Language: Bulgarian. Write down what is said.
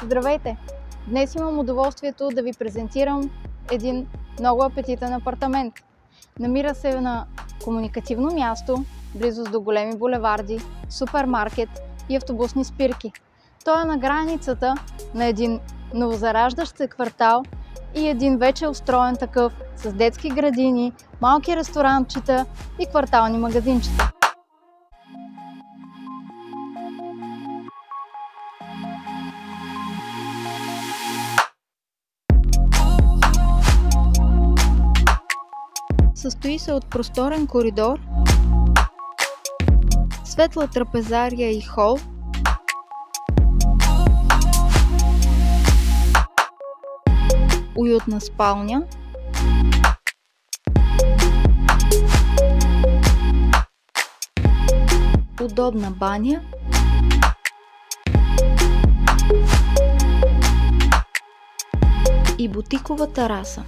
Здравейте! Днес имам удоволствието да ви презентирам един много апетитен апартамент. Намира се на комуникативно място, близост до големи булеварди, супермаркет и автобусни спирки. Той е на границата на един новозараждащ се квартал и един вече устроен такъв с детски градини, малки ресторантчета и квартални магазинчета. Състои се от просторен коридор, светла трапезария и хол, уютна спалня, удобна баня и бутикова тераса.